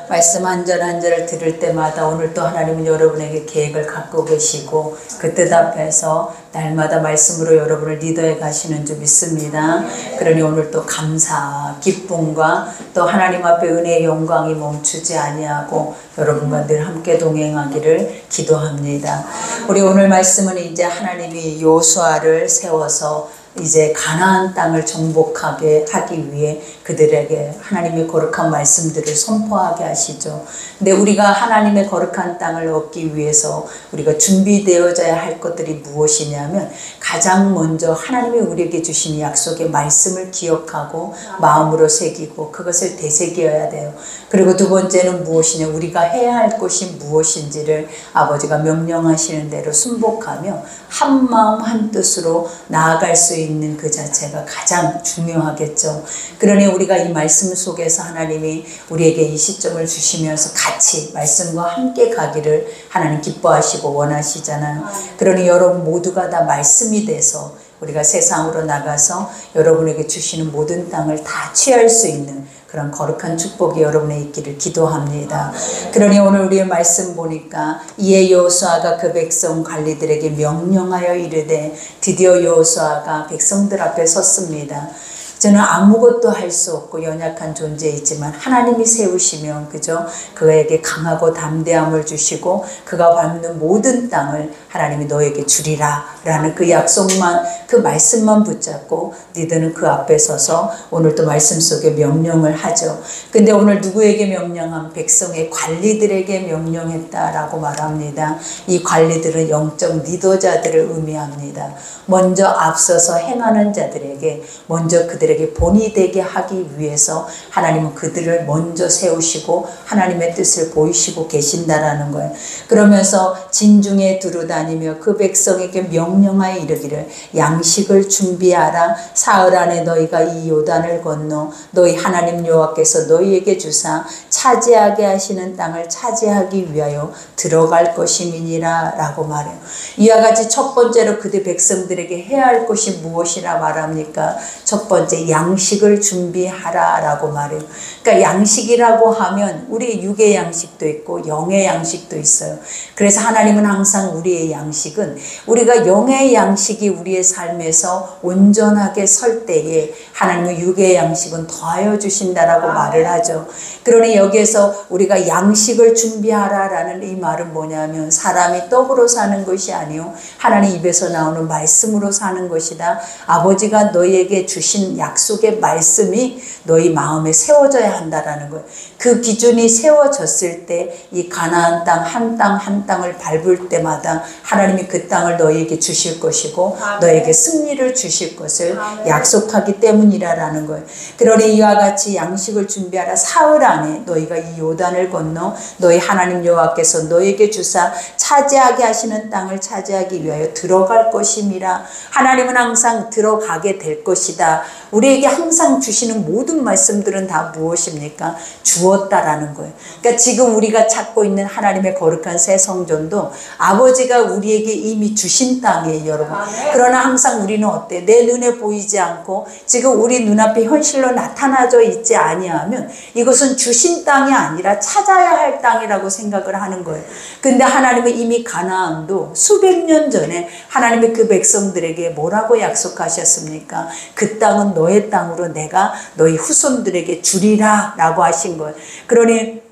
말씀 한 절 한 절을 들을 때마다 오늘 또 하나님은 여러분에게 계획을 갖고 계시고 그 뜻 앞에서 날마다 말씀으로 여러분을 리더해 가시는 줄 믿습니다. 그러니 오늘 또 감사, 기쁨과 또 하나님 앞에 은혜의 영광이 멈추지 아니하고 여러분과 늘 함께 동행하기를 기도합니다. 우리 오늘 말씀은 이제 하나님이 여호수아를 세워서 이제 가나안 땅을 정복하게 하기 위해 그들에게 하나님의 거룩한 말씀들을 선포하게 하시죠. 근데 우리가 하나님의 거룩한 땅을 얻기 위해서 우리가 준비되어져야 할 것들이 무엇이냐면 가장 먼저 하나님이 우리에게 주신 약속의 말씀을 기억하고 마음으로 새기고 그것을 되새겨야 돼요. 그리고 두 번째는 무엇이냐, 우리가 해야 할 것이 무엇인지를 아버지가 명령하시는 대로 순복하며 한 마음 한 뜻으로 나아갈 수 있는 그 자체가 가장 중요하겠죠. 그러니 우리가 이 말씀 속에서 하나님이 우리에게 이 시점을 주시면서 같이 말씀과 함께 가기를 하나님 기뻐하시고 원하시잖아요. 그러니 여러분 모두가 다 말씀이 돼서 우리가 세상으로 나가서 여러분에게 주시는 모든 땅을 다 취할 수 있는 그런 거룩한 축복이 여러분에 있기를 기도합니다. 그러니 오늘 우리의 말씀 보니까 이에 여호수아가 그 백성 관리들에게 명령하여 이르되, 드디어 여호수아가 백성들 앞에 섰습니다. 저는 아무것도 할 수 없고 연약한 존재이지만 하나님이 세우시면 그죠? 그에게 강하고 담대함을 주시고 그가 밟는 모든 땅을 하나님이 너에게 주리라 라는 그 약속만, 그 말씀만 붙잡고 니들은 그 앞에 서서 오늘 또 말씀 속에 명령을 하죠. 근데 오늘 누구에게 명령한? 백성의 관리들에게 명령했다라고 말합니다. 이 관리들은 영적 리더자들을 의미합니다. 먼저 앞서서 행하는 자들에게, 먼저 그들에게 본이 되게 하기 위해서 하나님은 그들을 먼저 세우시고 하나님의 뜻을 보이시고 계신다라는 거예요. 그러면서 진중에 두루다니며 그 백성에게 명령하여 이르기를, 양식을 준비하라. 사흘 안에 너희가 이 요단을 건너 너희 하나님 여호와께서 너희에게 주사 차지하게 하시는 땅을 차지하기 위하여 들어갈 것임이니라 라고 말해요. 이와 같이 첫 번째로 그들 백성들에게 해야 할 것이 무엇이라 말합니까? 첫 번째, 양식을 준비하라 라고 말해요. 그러니까 양식이라고 하면 우리 육의 양식도 있고 영의 양식도 있어요. 그래서 하나님은 항상 우리의 양식은, 우리가 영의 양식이 우리의 삶에서 온전하게 설 때에 하나님은 육의 양식은 더하여 주신다라고 말을 하죠. 그러니 여기에서 우리가 양식을 준비하라 라는 이 말은 뭐냐면, 사람이 떡으로 사는 것이 아니요 하나님 입에서 나오는 말씀으로 사는 것이다. 아버지가 너희에게 주신 약속의 말씀이 너희 마음에 세워져야 한다라는 거예요. 그 기준이 세워졌을 때 이 가나안 땅 한 땅 한 땅을 밟을 때마다 하나님이 그 땅을 너희에게 주실 것이고 너희에게 승리를 주실 것을 약속하기 때문이라는 거예요. 그러니 이와 같이 양식을 준비하라. 사흘 안에 너희가 이 요단을 건너 너희 하나님 여호와께서 너희에게 주사 차지하게 하시는 땅을 차지하기 위하여 들어갈 것임이라. 하나님은 항상 들어가게 될 것이다. 우리에게 항상 주시는 모든 말씀들은 다 무엇입니까? 주었다라는 거예요. 그러니까 지금 우리가 찾고 있는 하나님의 거룩한 새 성전도 아버지가 우리에게 이미 주신 땅이에요, 여러분. 그러나 항상 우리는 어때? 내 눈에 보이지 않고 지금 우리 눈앞에 현실로 나타나져 있지 아니하면 이것은 주신 땅이 아니라 찾아야 할 땅이라고 생각을 하는 거예요. 근데 하나님은 이미 가나안도 수백 년 전에 하나님의 그 백성들에게 뭐라고 약속하셨습니까? 그 땅은 너의 땅으로 내가 너희 후손들에게 주리라 라고 하신 거예요. 그러니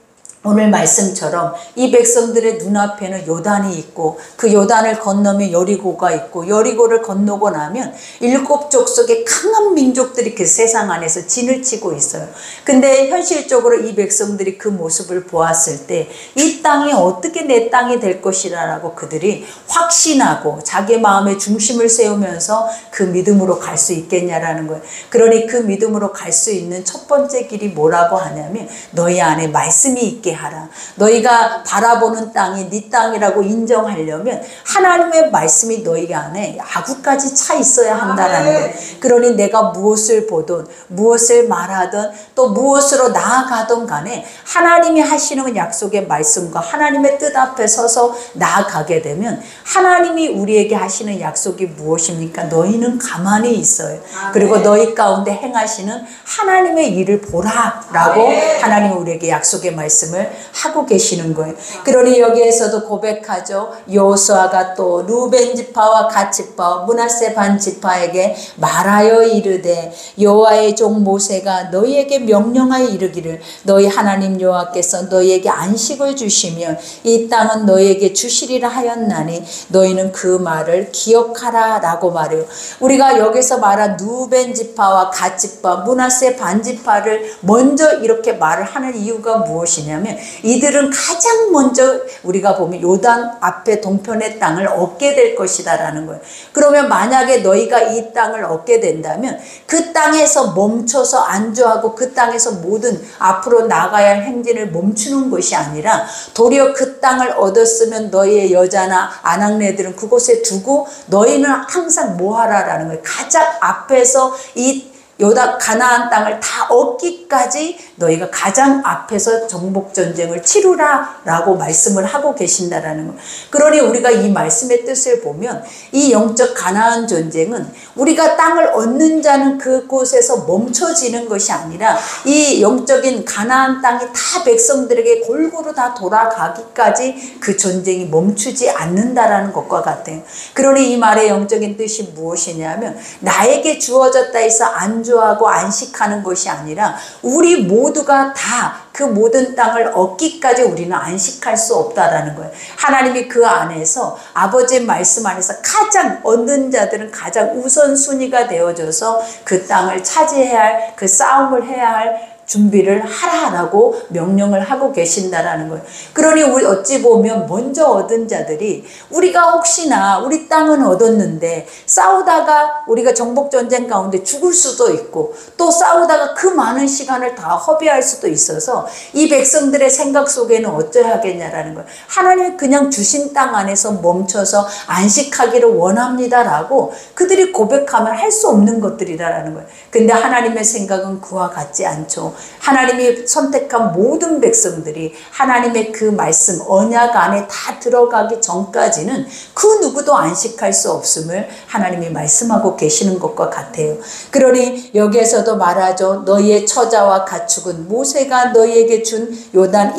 오늘 말씀처럼 이 백성들의 눈앞에는 요단이 있고 그 요단을 건너면 여리고가 있고 여리고를 건너고 나면 일곱 족속의 강한 민족들이 그 세상 안에서 진을 치고 있어요. 근데 현실적으로 이 백성들이 그 모습을 보았을 때 이 땅이 어떻게 내 땅이 될 것이라고 그들이 확신하고 자기 마음의 중심을 세우면서 그 믿음으로 갈 수 있겠냐라는 거예요. 그러니 그 믿음으로 갈 수 있는 첫 번째 길이 뭐라고 하냐면, 너희 안에 말씀이 있게 하라. 너희가 바라보는 땅이 네 땅이라고 인정하려면 하나님의 말씀이 너희 안에 아구까지 차 있어야 한다라는 거예요. 그러니 내가 무엇을 보든 무엇을 말하든 또 무엇으로 나아가든 간에 하나님이 하시는 약속의 말씀과 하나님의 뜻 앞에 서서 나아가게 되면 하나님이 우리에게 하시는 약속이 무엇입니까? 너희는 가만히 있어요. 그리고 너희 가운데 행하시는 하나님의 일을 보라 라고 하나님은 우리에게 약속의 말씀을 말씀을 하고 계시는 거예요. 그러니 여기에서도 고백하죠. 여호수아가 또 루벤 지파와 갓 지파 므낫세 반 지파에게 말하여 이르되 여호와의 종 모세가 너희에게 명령하여 이르기를 너희 하나님 여호와께서 너희에게 안식을 주시며 이 땅은 너희에게 주시리라 하였나니 너희는 그 말을 기억하라 라고 말해요. 우리가 여기서 말한 루벤 지파와 갓 지파 므낫세 반 지파를 먼저 이렇게 말을 하는 이유가 무엇이냐면 이들은 가장 먼저 우리가 보면 요단 앞에 동편의 땅을 얻게 될 것이다 라는 거예요. 그러면 만약에 너희가 이 땅을 얻게 된다면 그 땅에서 멈춰서 안주하고 그 땅에서 모든 앞으로 나가야 할 행진을 멈추는 것이 아니라 도리어 그 땅을 얻었으면 너희의 여자나 아낙네들은 그곳에 두고 너희는 항상 뭐 하라라는 거예요. 가장 앞에서 이 요다 가나안 땅을 다 얻기까지 너희가 가장 앞에서 정복전쟁을 치루라 라고 말씀을 하고 계신다라는 것. 그러니 우리가 이 말씀의 뜻을 보면 이 영적 가나안 전쟁은 우리가 땅을 얻는 자는 그곳에서 멈춰지는 것이 아니라 이 영적인 가나안 땅이 다 백성들에게 골고루 다 돌아가기까지 그 전쟁이 멈추지 않는다라는 것과 같아요. 그러니 이 말의 영적인 뜻이 무엇이냐면 나에게 주어졌다 해서 안주하고 안식하는 것이 아니라 우리 모두가 다 그 모든 땅을 얻기까지 우리는 안식할 수 없다라는 거예요. 하나님이 그 안에서 아버지의 말씀 안에서 가장 얻는 자들은 가장 우선순위가 되어져서 그 땅을 차지해야 할 그 싸움을 해야 할 준비를 하라라고 명령을 하고 계신다라는 거예요. 그러니 우리 어찌 보면 먼저 얻은 자들이 우리가 혹시나 우리 땅은 얻었는데 싸우다가 우리가 정복전쟁 가운데 죽을 수도 있고 또 싸우다가 그 많은 시간을 다 허비할 수도 있어서 이 백성들의 생각 속에는 어쩌야 하겠냐라는 거예요. 하나님이 그냥 주신 땅 안에서 멈춰서 안식하기를 원합니다라고 그들이 고백하면 할 수 없는 것들이라는 거예요. 근데 하나님의 생각은 그와 같지 않죠. 하나님이 선택한 모든 백성들이 하나님의 그 말씀 언약 안에 다 들어가기 전까지는 그 누구도 안식할 수 없음을 하나님이 말씀하고 계시는 것과 같아요. 그러니 여기에서도 말하죠. 너희의 처자와 가축은 모세가 너희에게 준 요단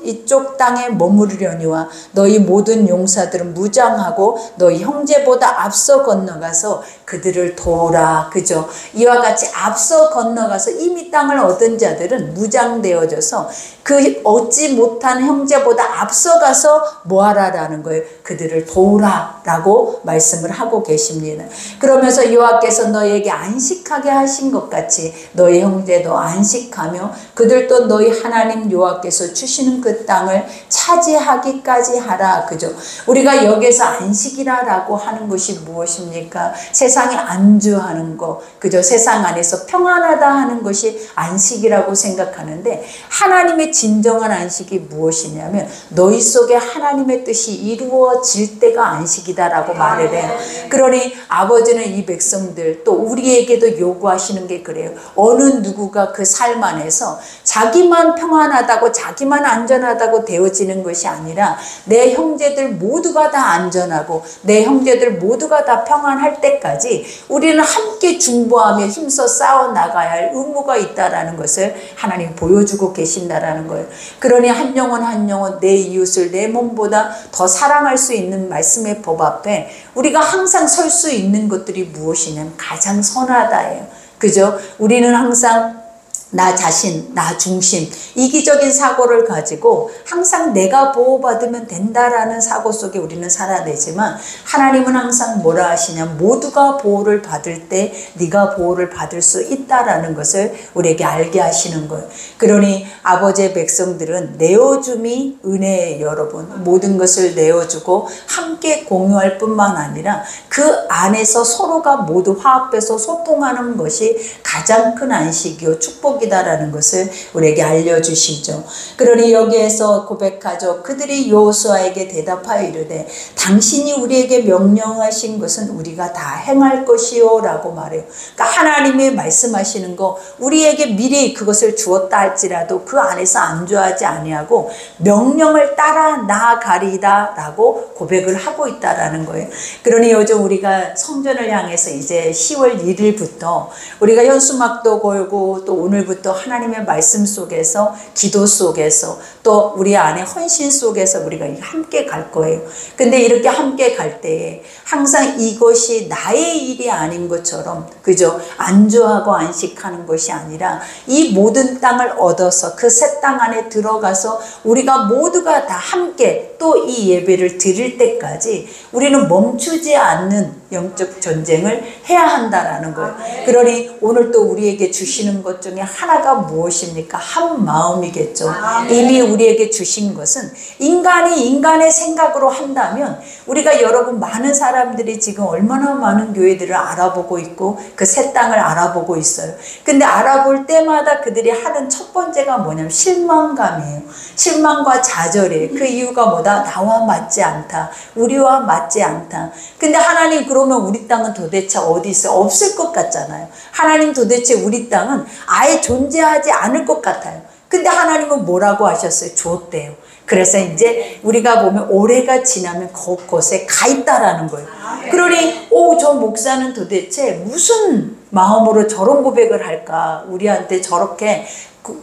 이쪽 땅에 머무르려니와 너희 모든 용사들은 무장하고 너희 형제보다 앞서 건너가서 그들을 도우라. 그죠? 이와 같이 앞서 건너가서 이미 땅을 얻은 자들은 무장되어져서 그 얻지 못한 형제보다 앞서가서 뭐하라라는 거예요. 그들을 도우라 라고 말씀을 하고 계십니다. 그러면서 여호와께서 너희에게 안식하게 하신 것 같이 너희 형제도 안식하며 그들도 너희 하나님 여호와께서 주시는 그 땅을 차지하기까지 하라. 그죠? 우리가 여기서 안식이라고 하는 것이 무엇입니까? 세상에 안주하는 거, 그죠? 세상 안에서 평안하다 하는 것이 안식이라고 생각하는데 하나님의 진정한 안식이 무엇이냐면 너희 속에 하나님의 뜻이 이루어질 때가 안식이다라고 말을 해요. 그러니 아버지는 이 백성들 또 우리에게도 요구하시는 게 그래요. 어느 누구가 그 삶 안에서 자기만 평안하다고 자기만 안전하다고 되어지는 것이 아니라 내 형제들 모두가 다 안전하고 내 형제들 모두가 다 평안할 때까지 우리는 함께 중보하며 힘써 싸워 나가야 할 의무가 있다라는 것을 하나님 보여주고 계신다라는 거예요. 그러니 한 영혼 한 영혼 내 이웃을 내 몸보다 더 사랑할 수 있는 말씀의 법 앞에 우리가 항상 설 수 있는 것들이 무엇이냐면 가장 선하다예요. 그죠? 우리는 항상 나 자신, 나 중심, 이기적인 사고를 가지고 항상 내가 보호받으면 된다라는 사고 속에 우리는 살아내지만 하나님은 항상 뭐라 하시냐, 모두가 보호를 받을 때 네가 보호를 받을 수 있다라는 것을 우리에게 알게 하시는 거예요. 그러니 아버지의 백성들은 내어줌이 은혜예요. 여러분, 모든 것을 내어주고 함께 공유할 뿐만 아니라 그 안에서 서로가 모두 화합해서 소통하는 것이 가장 큰 안식이요 축복이다라는 것을 우리에게 알려주시죠. 그러니 여기에서 고백하죠. 그들이 여호수아에게 대답하여 이르되 당신이 우리에게 명령하신 것은 우리가 다 행할 것이요 라고 말해요. 그러니까 하나님이 말씀하시는 거 우리에게 미리 그것을 주었다 할지라도 그 안에서 안주하지 아니하고 명령을 따라 나아가리다 라고 고백을 하고 있다라는 거예요. 그러니 요즘 우리가 성전을 향해서 이제 10월 1일부터 우리가 현수막도 걸고 또 오늘 오늘부터 하나님의 말씀 속에서, 기도 속에서, 또 우리 안에 헌신 속에서 우리가 함께 갈 거예요. 근데 이렇게 함께 갈 때에 항상 이것이 나의 일이 아닌 것처럼, 그죠? 안주하고 안식하는 것이 아니라 이 모든 땅을 얻어서 그 새 땅 안에 들어가서 우리가 모두가 다 함께 또 이 예배를 드릴 때까지 우리는 멈추지 않는 영적 전쟁을 해야 한다라는 거예요. 그러니 오늘 또 우리에게 주시는 것 중에 하나가 무엇입니까? 한 마음이겠죠. 이미 우리에게 주신 것은 인간이 인간의 생각으로 한다면, 우리가 여러분 많은 사람들이 지금 얼마나 많은 교회들을 알아보고 있고 그 새 땅을 알아보고 있어요. 근데 알아볼 때마다 그들이 하는 첫 번째가 뭐냐면 실망감이에요. 실망과 좌절이에요. 그 이유가 뭐다? 나와 맞지 않다. 우리와 맞지 않다. 근데 하나님, 그러면 우리 땅은 도대체 어디 있어요? 없을 것 같잖아요. 하나님, 도대체 우리 땅은 아예 존재하지 않을 것 같아요. 근데 하나님은 뭐라고 하셨어요? 줬대요. 그래서 이제 우리가 보면 올해가 지나면 그곳에 가 있다라는 거예요. 그러니 저 목사는 도대체 무슨 마음으로 저런 고백을 할까? 우리한테 저렇게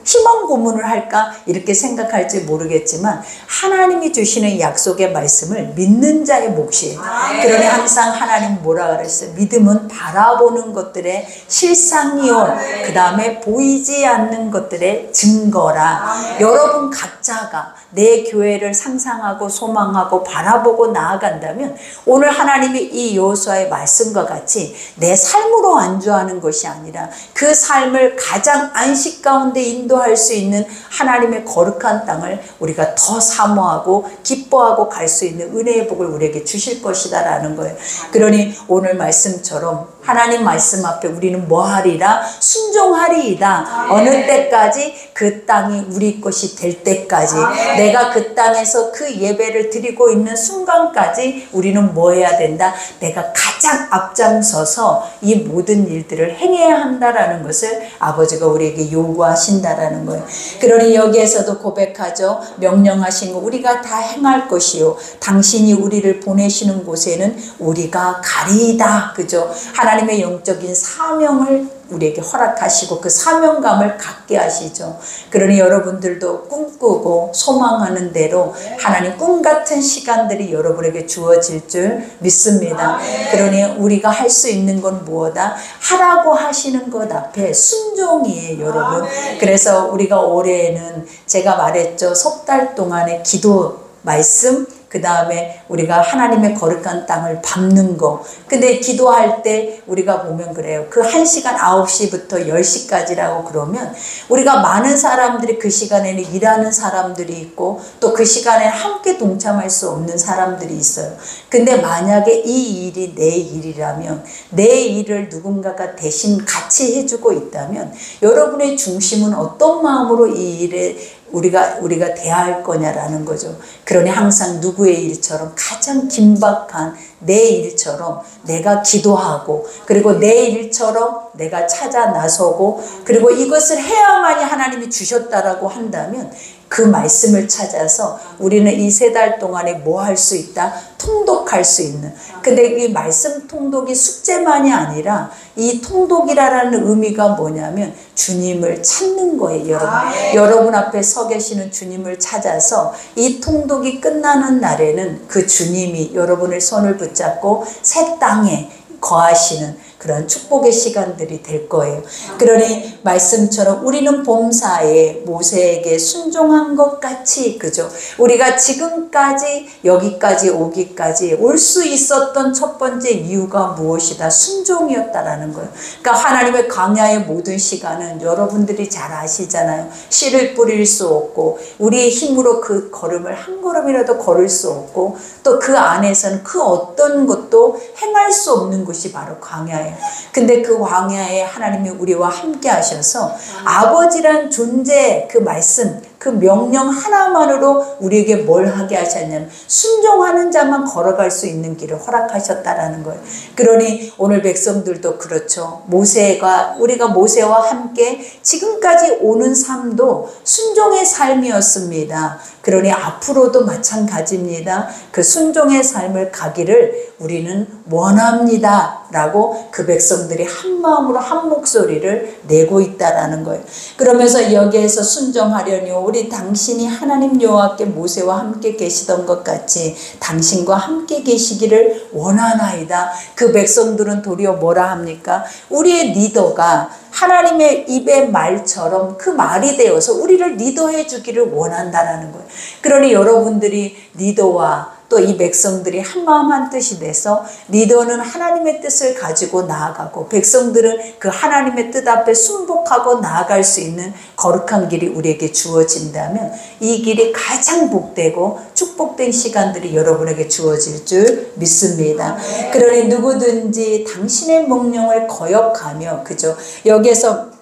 희망 고문을 할까? 이렇게 생각할지 모르겠지만 하나님이 주시는 약속의 말씀을 믿는 자의 몫이에요. 그러니 항상 하나님 뭐라 그랬어요? 믿음은 바라보는 것들의 실상이요, 그 다음에 보이지 않는 것들의 증거라. 여러분 각자가 내 교회를 상상하고 소망하고 바라보고 나아간다면 오늘 하나님이 이 여호수아의 말씀과 같이 내 삶으로 안주하는 것이 아니라 그 삶을 가장 안식 가운데 인도할 수 있는 하나님의 거룩한 땅을 우리가 더 사모하고 기뻐하고 갈 수 있는 은혜의 복을 우리에게 주실 것이다 라는 거예요. 그러니 오늘 말씀처럼 하나님 말씀 앞에 우리는 뭐 하리라? 순종하리이다. 어느 때까지? 그 땅이 우리 것이 될 때까지, 내가 그 땅에서 그 예배를 드리고 있는 순간까지 우리는 뭐 해야 된다? 내가 가장 앞장서서 이 모든 일들을 행해야 한다라는 것을 아버지가 우리에게 요구하신다라는 거예요. 그러니 여기에서도 고백하죠. 명령하신 거 우리가 다 행할 것이요, 당신이 우리를 보내시는 곳에는 우리가 가리이다. 그죠? 하나님의 영적인 사명을 우리에게 허락하시고 그 사명감을 갖게 하시죠. 그러니 여러분들도 꿈꾸고 소망하는 대로 하나님 꿈 같은 시간들이 여러분에게 주어질 줄 믿습니다. 그러니 우리가 할 수 있는 건 무엇이다? 하라고 하시는 것 앞에 순종이에요, 여러분. 그래서 우리가 올해에는 제가 말했죠. 석 달 동안의 기도 말씀, 그 다음에 우리가 하나님의 거룩한 땅을 밟는 거. 근데 기도할 때 우리가 보면 그래요. 그 1시간 9시부터 10시까지라고 그러면 우리가 많은 사람들이 그 시간에는 일하는 사람들이 있고 또 그 시간에 함께 동참할 수 없는 사람들이 있어요. 근데 만약에 이 일이 내 일이라면, 내 일을 누군가가 대신 같이 해주고 있다면 여러분의 중심은 어떤 마음으로 이 일에 우리가 대할 거냐라는 거죠. 그러니 항상 누구의 일처럼 가장 긴박한 내 일처럼 내가 기도하고, 그리고 내 일처럼 내가 찾아 나서고, 그리고 이것을 해야만이 하나님이 주셨다라고 한다면 그 말씀을 찾아서 우리는 이 3달 동안에 뭐 할 수 있다? 통독할 수 있는. 근데 이 말씀 통독이 숙제만이 아니라 이 통독이라는 의미가 뭐냐면 주님을 찾는 거예요, 여러분. 여러분 앞에 서 계시는 주님을 찾아서 이 통독이 끝나는 날에는 그 주님이 여러분의 손을 붙잡고 새 땅에 거하시는 그런 축복의 시간들이 될 거예요. 그러니 말씀처럼 우리는 봄사에 모세에게 순종한 것 같이, 그죠? 우리가 지금까지 여기까지 오기까지 올 수 있었던 첫 번째 이유가 무엇이다? 순종이었다라는 거예요. 그러니까 하나님의 광야의 모든 시간은 여러분들이 잘 아시잖아요. 씨를 뿌릴 수 없고 우리의 힘으로 그 걸음을 한 걸음이라도 걸을 수 없고 또 그 안에서는 그 어떤 것도 행할 수 없는 곳이 바로 광야예요. 근데 그 광야에 하나님이 우리와 함께 하셔서 아버지란 존재, 그 말씀, 그 명령 하나만으로 우리에게 뭘 하게 하셨냐면 순종하는 자만 걸어갈 수 있는 길을 허락하셨다라는 거예요. 그러니 오늘 백성들도 그렇죠. 우리가 모세와 함께 지금까지 오는 삶도 순종의 삶이었습니다. 그러니 앞으로도 마찬가지입니다. 그 순종의 삶을 가기를 우리는 원합니다 라고 그 백성들이 한 마음으로 한 목소리를 내고 있다라는 거예요. 그러면서 여기에서 순종하려니 오리 당신이 하나님 여호와께 모세와 함께 계시던 것 같이 당신과 함께 계시기를 원하나이다. 그 백성들은 도리어 뭐라 합니까? 우리의 리더가 하나님의 입의 말처럼 그 말이 되어서 우리를 리더해 주기를 원한다라는 거예요. 그러니 여러분들이 리더와 또 이 백성들이 한마음 한뜻이 돼서 리더는 하나님의 뜻을 가지고 나아가고 백성들은 그 하나님의 뜻 앞에 순복하고 나아갈 수 있는 거룩한 길이 우리에게 주어진다면 이 길이 가장 복되고 축복된 시간들이 여러분에게 주어질 줄 믿습니다. 그러니 누구든지 당신의 명령을 거역하며, 그죠? 여기에서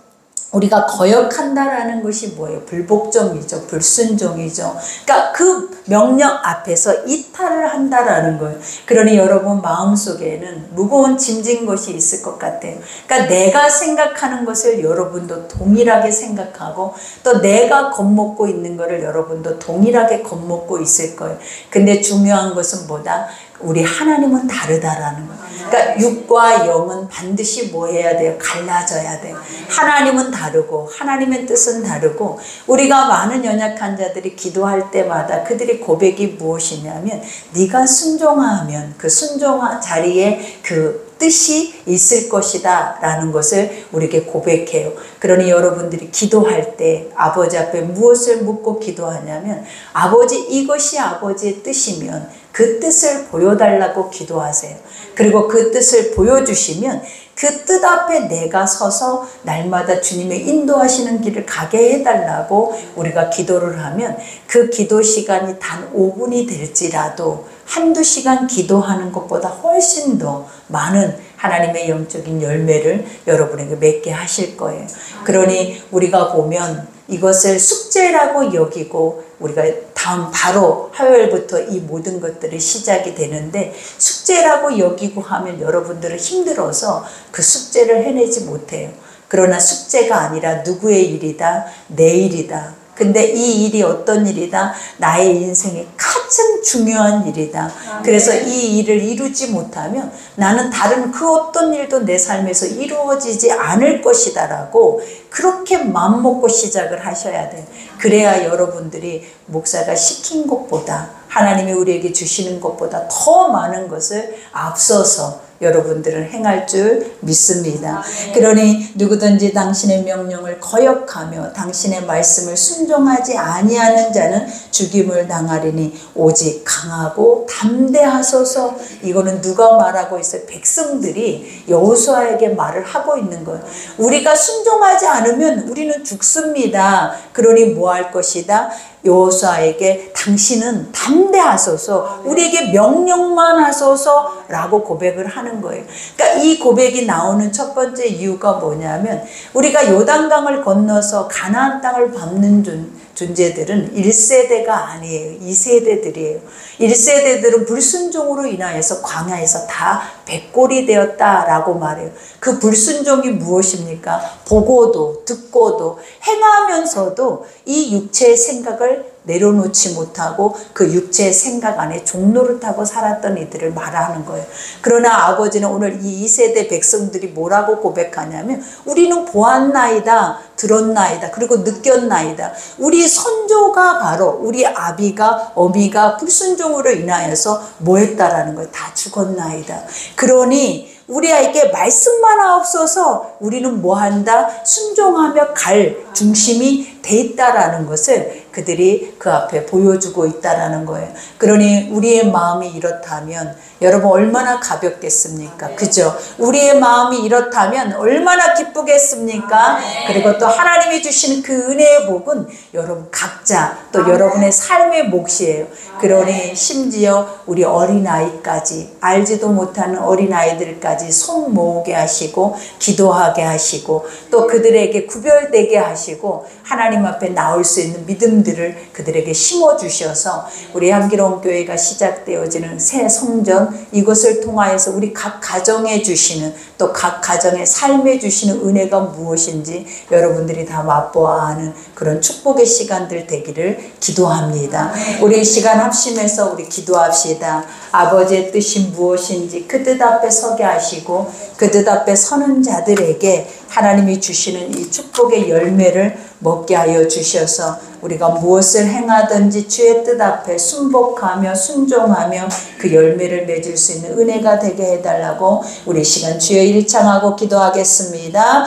우리가 거역한다라는 것이 뭐예요? 불복종이죠. 불순종이죠. 그러니까 그 명령 앞에서 이탈을 한다라는 거예요. 그러니 여러분 마음속에는 무거운 짐진 것이 있을 것 같아요. 그러니까 내가 생각하는 것을 여러분도 동일하게 생각하고 또 내가 겁먹고 있는 것을 여러분도 동일하게 겁먹고 있을 거예요. 근데 중요한 것은 뭐다? 우리 하나님은 다르다라는 거예요. 그러니까 육과 영은 반드시 뭐 해야 돼요? 갈라져야 돼요. 하나님은 다르고 하나님의 뜻은 다르고 우리가 많은 연약한 자들이 기도할 때마다 그들의 고백이 무엇이냐면 네가 순종하면 그 순종한 자리에 그 뜻이 있을 것이다 라는 것을 우리에게 고백해요. 그러니 여러분들이 기도할 때 아버지 앞에 무엇을 묻고 기도하냐면 아버지 이것이 아버지의 뜻이면 그 뜻을 보여달라고 기도하세요. 그리고 그 뜻을 보여주시면 그 뜻 앞에 내가 서서 날마다 주님의 인도하시는 길을 가게 해달라고 우리가 기도를 하면 그 기도 시간이 단 5분이 될지라도 한두 시간 기도하는 것보다 훨씬 더 많은 하나님의 영적인 열매를 여러분에게 맺게 하실 거예요. 그러니 우리가 보면 이것을 숙제라고 여기고 우리가 다음 바로 화요일부터 이 모든 것들이 시작이 되는데 숙제라고 여기고 하면 여러분들은 힘들어서 그 숙제를 해내지 못해요. 그러나 숙제가 아니라 누구의 일이다? 내 일이다. 근데 이 일이 어떤 일이다? 나의 인생의 가장 중요한 일이다. 그래서 이 일을 이루지 못하면 나는 다른 그 어떤 일도 내 삶에서 이루어지지 않을 것이다 라고 그렇게 맘먹고 시작을 하셔야 돼요. 그래야 여러분들이 목사가 시킨 것보다 하나님이 우리에게 주시는 것보다 더 많은 것을 앞서서 여러분들은 행할 줄 믿습니다. 그러니 누구든지 당신의 명령을 거역하며 당신의 말씀을 순종하지 아니하는 자는 죽임을 당하리니 오직 강하고 담대하소서. 이거는 누가 말하고 있어요? 백성들이 여호수아에게 말을 하고 있는 거예요. 우리가 순종하지 않으면 우리는 죽습니다. 그러니 뭐 할 것이다? 여호수아에게 당신은 담대하소서, 우리에게 명령만 하소서 라고 고백을 하는 거예요. 그러니까 이 고백이 나오는 첫 번째 이유가 뭐냐면 우리가 요단강을 건너서 가나안 땅을 밟는 존재들은 1세대가 아니에요. 2세대들이에요. 1세대들은 불순종으로 인하여서 광야에서 다 백골이 되었다라고 말해요. 그 불순종이 무엇입니까? 보고도 듣고도 행하면서도 이 육체의 생각을 내려놓지 못하고 그 육체의 생각 안에 종로를 타고 살았던 이들을 말하는 거예요. 그러나 아버지는 오늘 이 2세대 백성들이 뭐라고 고백하냐면 우리는 보았나이다, 들었나이다, 그리고 느꼈나이다. 우리 선조가 바로 우리 아비가 어미가 불순종으로 인하여서 뭐 했다라는 거예요. 다 죽었나이다. 그러니 우리에게 말씀만 하옵소서. 우리는 뭐한다? 순종하며 갈 중심이 돼 있다라는 것을 그들이 그 앞에 보여주고 있다라는 거예요. 그러니 우리의 마음이 이렇다면 여러분 얼마나 가볍겠습니까? 그죠? 우리의 마음이 이렇다면 얼마나 기쁘겠습니까? 그리고 또 하나님이 주시는 그 은혜의 복은 여러분 각자 또 여러분의 삶의 몫이에요. 그러니 심지어 우리 어린아이까지 알지도 못하는 어린아이들까지 손 모으게 하시고 기도하게 하시고 또 그들에게 구별되게 하시고 하나님 앞에 나올 수 있는 믿음 믿음들을 그들에게 심어주셔서 우리 향기로운 교회가 시작되어지는 새 성전, 이것을 통하여서 우리 각 가정에 주시는, 또 각 가정의 삶에 주시는 은혜가 무엇인지 여러분들이 다 맛보아 하는 그런 축복의 시간들 되기를 기도합니다. 우리 이 시간 합심해서 우리 기도합시다. 아버지의 뜻이 무엇인지 그 뜻 앞에 서게 하시고, 그 뜻 앞에 서는 자들에게 하나님이 주시는 이 축복의 열매를 먹게 하여 주셔서 우리가 무엇을 행하든지 주의 뜻 앞에 순복하며 순종하며 그 열매를 맺을 수 있는 은혜가 되게 해달라고 우리 시간 주여 일창하고 기도하겠습니다.